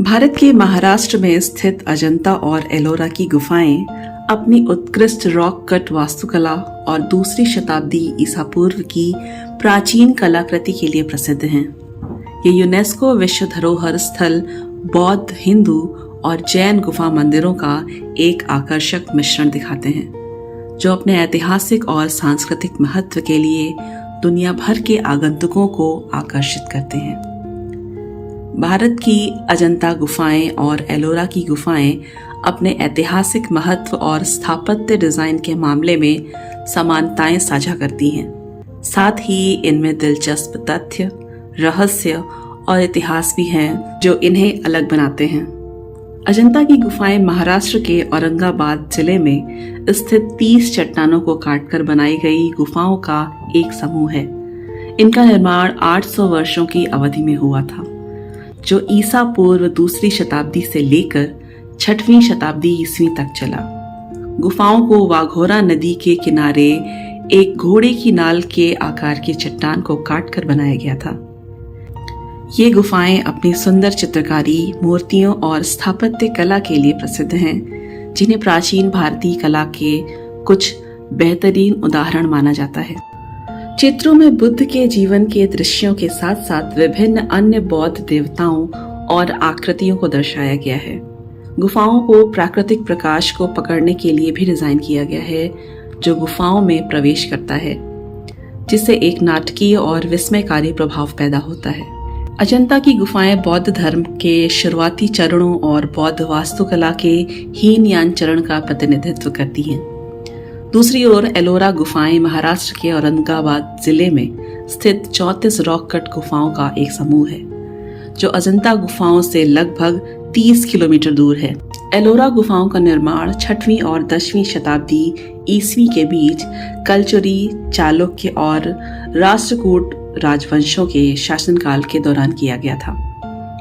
भारत के महाराष्ट्र में स्थित अजंता और एलोरा की गुफाएं अपनी उत्कृष्ट रॉक कट वास्तुकला और दूसरी शताब्दी ईसा पूर्व की प्राचीन कलाकृति के लिए प्रसिद्ध हैं। ये यूनेस्को विश्व धरोहर स्थल बौद्ध, हिंदू और जैन गुफा मंदिरों का एक आकर्षक मिश्रण दिखाते हैं, जो अपने ऐतिहासिक और सांस्कृतिक महत्व के लिए दुनिया भर के आगंतुकों को आकर्षित करते हैं। भारत की अजंता गुफाएं और एलोरा की गुफाएं अपने ऐतिहासिक महत्व और स्थापत्य डिजाइन के मामले में समानताएं साझा करती हैं। साथ ही इनमें दिलचस्प तथ्य, रहस्य और इतिहास भी हैं जो इन्हें अलग बनाते हैं। अजंता की गुफाएं महाराष्ट्र के औरंगाबाद जिले में स्थित 30 चट्टानों को काटकर बनाई गई गुफाओं का एक समूह है। इनका निर्माण 800 वर्षों की अवधि में हुआ था, जो ईसा पूर्व दूसरी शताब्दी से लेकर 6वीं शताब्दी ईस्वी तक चला। गुफाओं को वाघोरा नदी के किनारे एक घोड़े की नाल के आकार की चट्टान को काटकर बनाया गया था। ये गुफाएं अपनी सुंदर चित्रकारी, मूर्तियों और स्थापत्य कला के लिए प्रसिद्ध हैं, जिन्हें प्राचीन भारतीय कला के कुछ बेहतरीन उदाहरण माना जाता है। चित्रों में बुद्ध के जीवन के दृश्यों के साथ साथ विभिन्न अन्य बौद्ध देवताओं और आकृतियों को दर्शाया गया है। गुफाओं को प्राकृतिक प्रकाश को पकड़ने के लिए भी डिजाइन किया गया है, जो गुफाओं में प्रवेश करता है, जिससे एक नाटकीय और विस्मयकारी प्रभाव पैदा होता है। अजंता की गुफाएं बौद्ध धर्म के शुरुआती चरणों और बौद्ध वास्तुकला के हीनयान चरण का प्रतिनिधित्व करती हैं। दूसरी ओर एलोरा गुफाएं महाराष्ट्र के औरंगाबाद जिले में स्थित 34 रॉक कट गुफाओं का एक समूह है, जो अजंता गुफाओं से लगभग 30 किलोमीटर दूर है। एलोरा गुफाओं का निर्माण 6वीं और 10वीं शताब्दी ईस्वी के बीच कलचुरी, चालुक्य और राष्ट्रकूट राजवंशों के शासनकाल के दौरान किया गया था।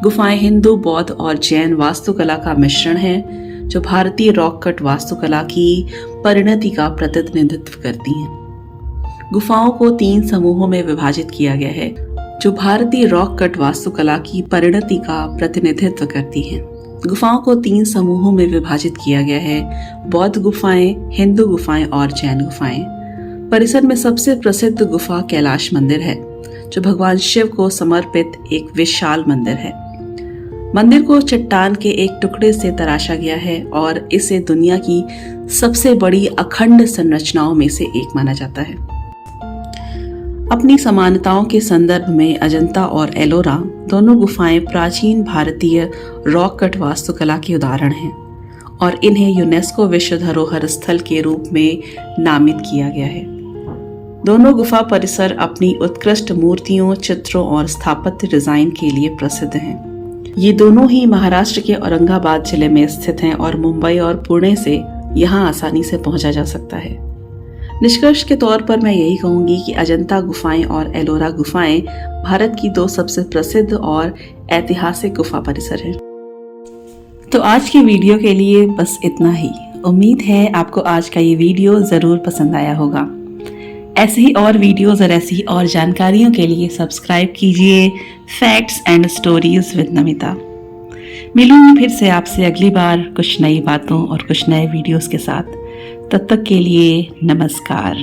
गुफाएं हिंदू, बौद्ध और जैन वास्तुकला का मिश्रण है, जो भारतीय रॉक कट वास्तुकला की परिणति का प्रतिनिधित्व करती हैं। गुफाओं को 3 समूहों में विभाजित किया गया है, जो भारतीय रॉक कट वास्तुकला की परिणति का प्रतिनिधित्व करती हैं। गुफाओं को 3 समूहों में विभाजित किया गया है: बौद्ध गुफाएं, हिंदू गुफाएं और जैन गुफाएं। परिसर में सबसे प्रसिद्ध गुफा कैलाश मंदिर है, जो भगवान शिव को समर्पित एक विशाल मंदिर है। मंदिर को चट्टान के एक टुकड़े से तराशा गया है और इसे दुनिया की सबसे बड़ी अखंड संरचनाओं में से एक माना जाता है। अपनी समानताओं के संदर्भ में अजंता और एलोरा दोनों गुफाएं प्राचीन भारतीय रॉक कट वास्तुकला के उदाहरण हैं और इन्हें यूनेस्को विश्व धरोहर स्थल के रूप में नामित किया गया है। दोनों गुफा परिसर अपनी उत्कृष्ट मूर्तियों, चित्रों और स्थापत्य डिजाइन के लिए प्रसिद्ध हैं। ये दोनों ही महाराष्ट्र के औरंगाबाद जिले में स्थित हैं और मुंबई और पुणे से यहाँ आसानी से पहुंचा जा सकता है। निष्कर्ष के तौर पर मैं यही कहूंगी कि अजंता गुफाएं और एलोरा गुफाएं भारत की 2 सबसे प्रसिद्ध और ऐतिहासिक गुफा परिसर हैं। तो आज की वीडियो के लिए बस इतना ही। उम्मीद है आपको आज का ये वीडियो जरूर पसंद आया होगा। ऐसे ही और वीडियोस और ऐसी और जानकारियों के लिए सब्सक्राइब कीजिए facts and stories with Namita. मिलूंगी फिर से आपसे अगली बार कुछ नई बातों और कुछ नए वीडियोस के साथ। तब तक के लिए नमस्कार।